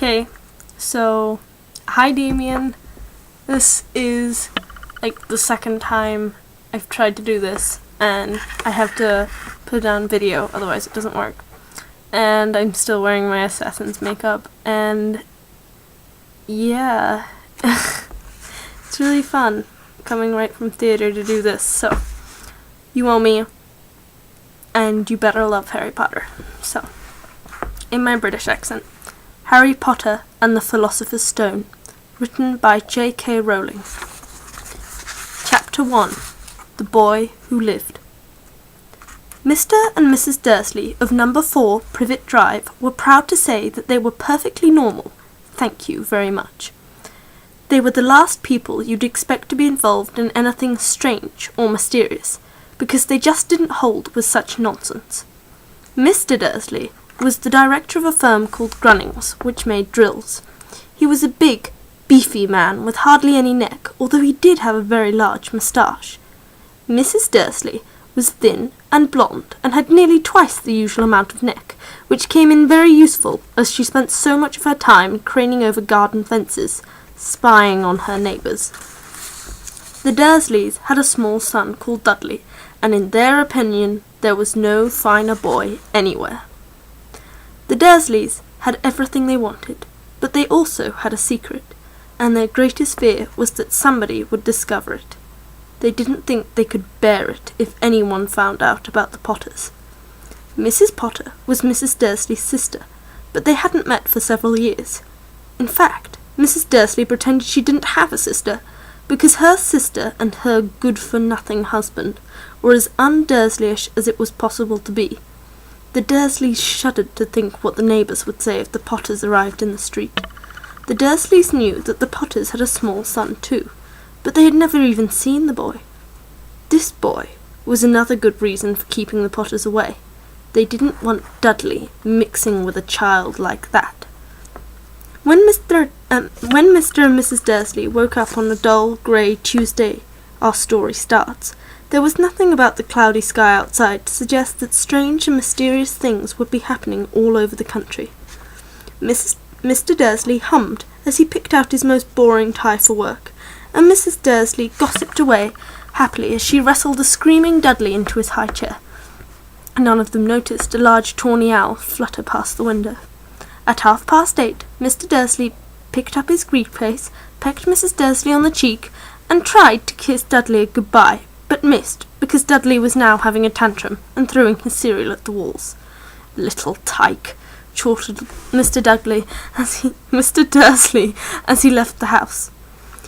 Okay, so, hi Damien. This is like the second time I've tried to do this, and I have to put down video, otherwise it doesn't work. And I'm still wearing my assassin's makeup, and yeah, it's really fun coming right from theatre to do this, so you owe me, and you better love Harry Potter. So, in my British accent, Harry Potter and the Philosopher's Stone, written by J.K. Rowling. Chapter 1. The Boy Who Lived. Mr. and Mrs. Dursley of number 4 Privet Drive were proud to say that they were perfectly normal. Thank you very much. They were the last people you'd expect to be involved in anything strange or mysterious, because they just didn't hold with such nonsense. Mr. Dursley was the director of a firm called Grunnings, which made drills. He was a big, beefy man with hardly any neck, although he did have a very large moustache. Mrs. Dursley was thin and blonde, and had nearly twice the usual amount of neck, which came in very useful, as she spent so much of her time craning over garden fences, spying on her neighbours. The Dursleys had a small son called Dudley, and in their opinion there was no finer boy anywhere. The Dursleys had everything they wanted, but they also had a secret, and their greatest fear was that somebody would discover it. They didn't think they could bear it if anyone found out about the Potters. Mrs. Potter was Mrs. Dursley's sister, but they hadn't met for several years. In fact, Mrs. Dursley pretended she didn't have a sister, because her sister and her good-for-nothing husband were as un-Dursleyish as it was possible to be. The Dursleys shuddered to think what the neighbours would say if the Potters arrived in the street. The Dursleys knew that the Potters had a small son too, but they had never even seen the boy. This boy was another good reason for keeping the Potters away. They didn't want Dudley mixing with a child like that. When Mr. and Mrs. Dursley woke up on a dull, grey Tuesday, our story starts, there was nothing about the cloudy sky outside to suggest that strange and mysterious things would be happening all over the country. Mr. Dursley hummed as he picked out his most boring tie for work, and Mrs. Dursley gossiped away happily as she wrestled a screaming Dudley into his high chair. None of them noticed a large tawny owl flutter past the window. At 8:30, Mr. Dursley picked up his briefcase, pecked Mrs. Dursley on the cheek, and tried to kiss Dudley goodbye, but missed, because Dudley was now having a tantrum and throwing his cereal at the walls. "Little tyke," chortled Mr. Dursley as he left the house.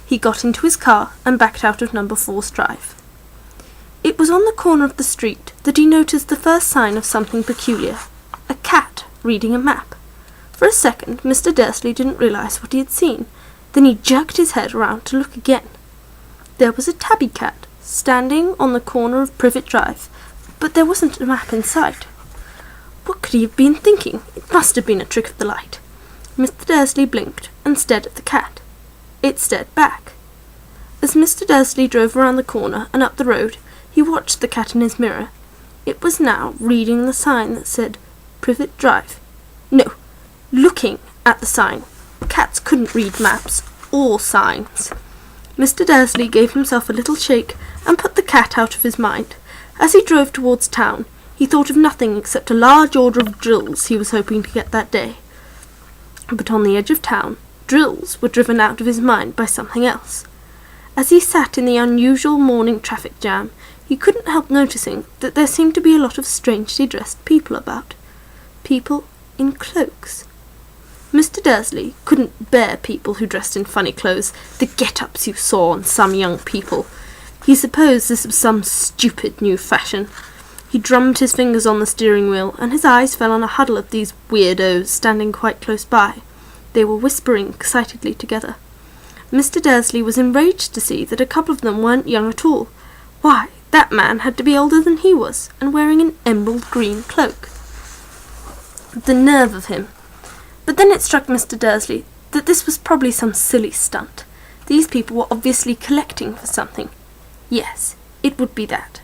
He got into his car and backed out of number 4's drive. It was on the corner of the street that he noticed the first sign of something peculiar, a cat reading a map. For a second, Mr. Dursley didn't realise what he had seen. Then he jerked his head round to look again. There was a tabby cat standing on the corner of Privet Drive, but there wasn't a map in sight. What could he have been thinking? It must have been a trick of the light. Mr. Dursley blinked and stared at the cat. It stared back. As Mr. Dursley drove around the corner and up the road, he watched the cat in his mirror. It was now reading the sign that said Privet Drive. No, looking at the sign. Cats couldn't read maps or signs. Mr. Dursley gave himself a little shake and put the cat out of his mind. As he drove towards town, he thought of nothing except a large order of drills he was hoping to get that day. But on the edge of town, drills were driven out of his mind by something else. As he sat in the unusual morning traffic jam, he couldn't help noticing that there seemed to be a lot of strangely dressed people about. People in cloaks. Mr. Dursley couldn't bear people who dressed in funny clothes, the get-ups you saw on some young people. He supposed this was some stupid new fashion. He drummed his fingers on the steering wheel, and his eyes fell on a huddle of these weirdos standing quite close by. They were whispering excitedly together. Mr. Dursley was enraged to see that a couple of them weren't young at all. Why, that man had to be older than he was, and wearing an emerald green cloak. The nerve of him! But then it struck Mr. Dursley that this was probably some silly stunt. These people were obviously collecting for something. Yes, it would be that.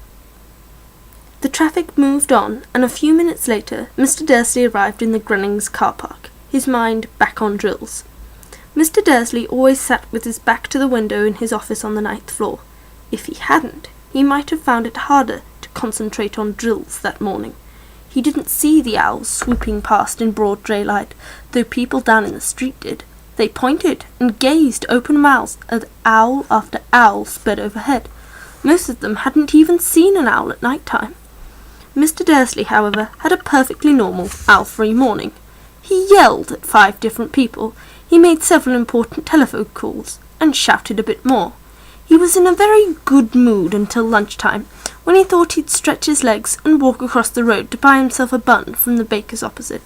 The traffic moved on, and a few minutes later Mr. Dursley arrived in the Grunnings car park. his mind back on drills. Mr. Dursley always sat with his back to the window in his office on the 9th floor. If he hadn't, he might have found it harder to concentrate on drills that morning. He didn't see the owls swooping past in broad daylight, though people down in the street did. They pointed and gazed open mouths as owl after owl sped overhead. Most of them hadn't even seen an owl at night time. Mr. Dursley, however, had a perfectly normal, owl-free morning. He yelled at 5 different people, he made several important telephone calls, and shouted a bit more. He was in a very good mood until lunchtime, when he thought he'd stretch his legs and walk across the road to buy himself a bun from the baker's opposite.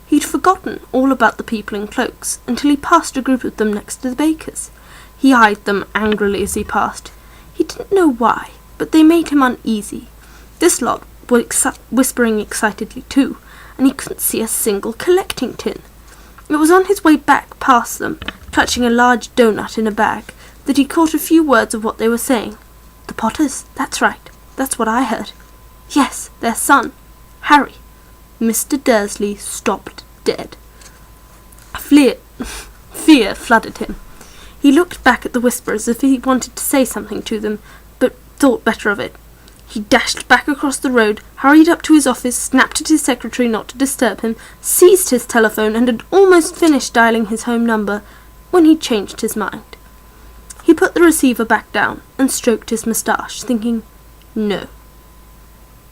He'd forgotten all about the people in cloaks until he passed a group of them next to the baker's. He eyed them angrily as he passed. He didn't know why, but they made him uneasy. This lot were whispering excitedly too, and he couldn't see a single collecting tin. It was on his way back past them, clutching a large doughnut in a bag, that he caught a few words of what they were saying. The Potters, that's right, that's what I heard. Yes, their son, Harry. Mr. Dursley stopped dead. Fear flooded him. He looked back at the whisperers as if he wanted to say something to them, but thought better of it. He dashed back across the road, hurried up to his office, snapped at his secretary not to disturb him, seized his telephone, and had almost finished dialing his home number when he changed his mind. He put the receiver back down and stroked his moustache, thinking, no.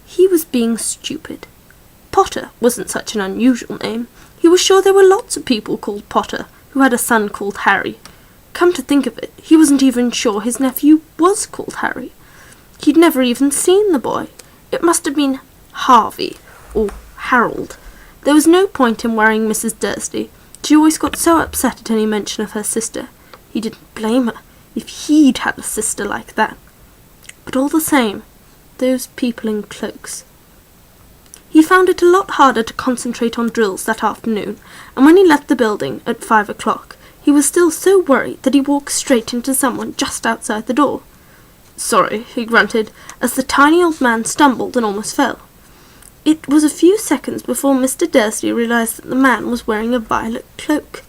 He was being stupid. Potter wasn't such an unusual name. He was sure there were lots of people called Potter who had a son called Harry. Come to think of it, he wasn't even sure his nephew was called Harry. He'd never even seen the boy. It must have been Harvey, or Harold. There was no point in worrying Mrs. Dursley. She always got so upset at any mention of her sister. He didn't blame her if he'd had a sister like that. But all the same, those people in cloaks. He found it a lot harder to concentrate on drills that afternoon, and when he left the building at 5 o'clock, he was still so worried that he walked straight into someone just outside the door. Sorry, he grunted, as the tiny old man stumbled and almost fell. It was a few seconds before Mr. Dursley realised that the man was wearing a violet cloak.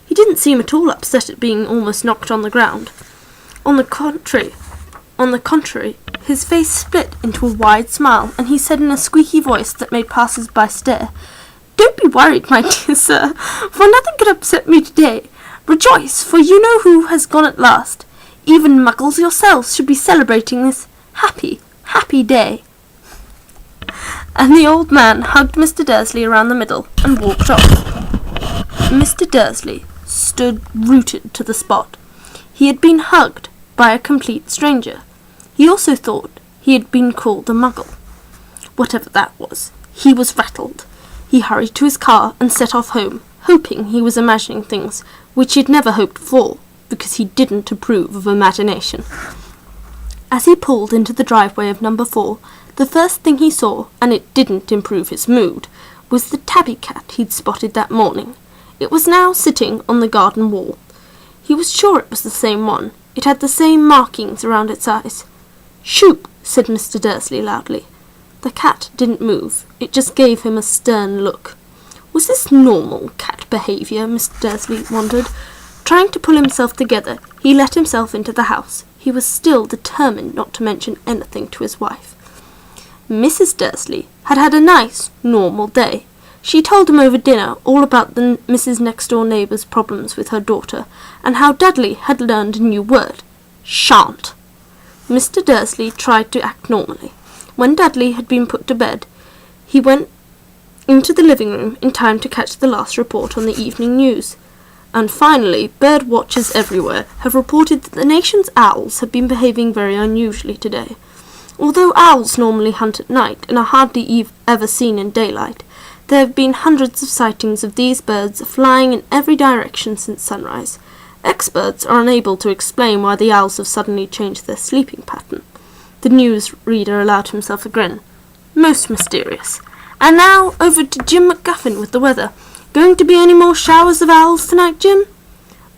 He didn't seem at all upset at being almost knocked on the ground. On the contrary, his face split into a wide smile, and he said in a squeaky voice that made passers-by stare, "Don't be worried, my dear sir, for nothing could upset me today. Rejoice, for you know who has gone at last. Even muggles yourselves should be celebrating this happy, happy day." And the old man hugged Mr. Dursley around the middle and walked off. Mr. Dursley stood rooted to the spot. He had been hugged by a complete stranger. He also thought he had been called a muggle. Whatever that was, he was rattled. He hurried to his car and set off home, hoping he was imagining things which he had never hoped for, because he didn't approve of imagination. As he pulled into the driveway of number 4, the first thing he saw, and it didn't improve his mood, was the tabby cat he'd spotted that morning. It was now sitting on the garden wall. He was sure it was the same one. It had the same markings around its eyes. "Shoo!" said Mr. Dursley loudly. The cat didn't move. It just gave him a stern look. Was this normal cat behaviour, Mr. Dursley wondered. Trying to pull himself together, he let himself into the house. He was still determined not to mention anything to his wife. Mrs. Dursley had had a nice, normal day. She told him over dinner all about the Mrs. next-door neighbour's problems with her daughter, and how Dudley had learned a new word, shan't. Mr. Dursley tried to act normally. When Dudley had been put to bed, he went into the living room in time to catch the last report on the evening news. And finally, bird watchers everywhere have reported that the nation's owls have been behaving very unusually today. Although owls normally hunt at night and are hardly ever seen in daylight, there have been hundreds of sightings of these birds flying in every direction since sunrise. Experts are unable to explain why the owls have suddenly changed their sleeping pattern. The news reader allowed himself a grin. Most mysterious. And now over to Jim McGuffin with the weather. Going to be any more showers of owls tonight, Jim?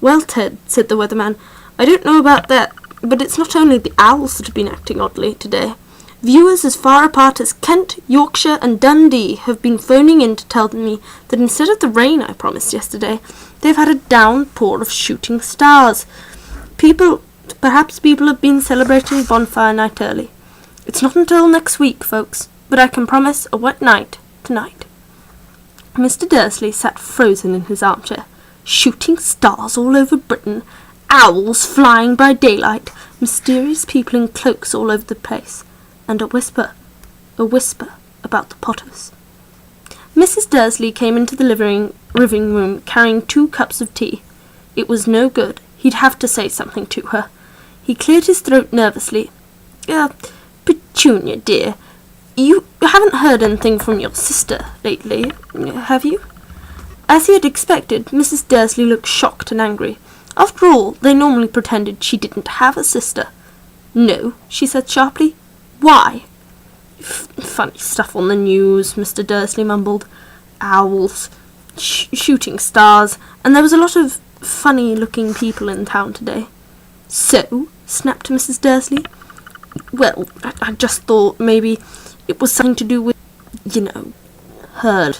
Well, Ted, said the weatherman, I don't know about that, but it's not only the owls that have been acting oddly today. Viewers as far apart as Kent, Yorkshire and Dundee have been phoning in to tell me that instead of the rain I promised yesterday, they've had a downpour of shooting stars. Perhaps people have been celebrating bonfire night early. It's not until next week, folks, but I can promise a wet night tonight." Mr. Dursley sat frozen in his armchair. Shooting stars all over Britain, owls flying by daylight, mysterious people in cloaks all over the place, and a whisper about the Potters. Mrs. Dursley came into the living room carrying 2 cups of tea. It was no good. He'd have to say something to her. He cleared his throat nervously. "Petunia, dear, you haven't heard anything from your sister lately, have you?" As he had expected, Mrs. Dursley looked shocked and angry. After all, they normally pretended she didn't have a sister. "No," she said sharply. "Why?" "Funny stuff on the news," Mr. Dursley mumbled. "Owls, shooting stars, and there was a lot of funny-looking people in town today." "So?" snapped Mrs. Dursley. "Well, I just thought maybe it was something to do with, heard."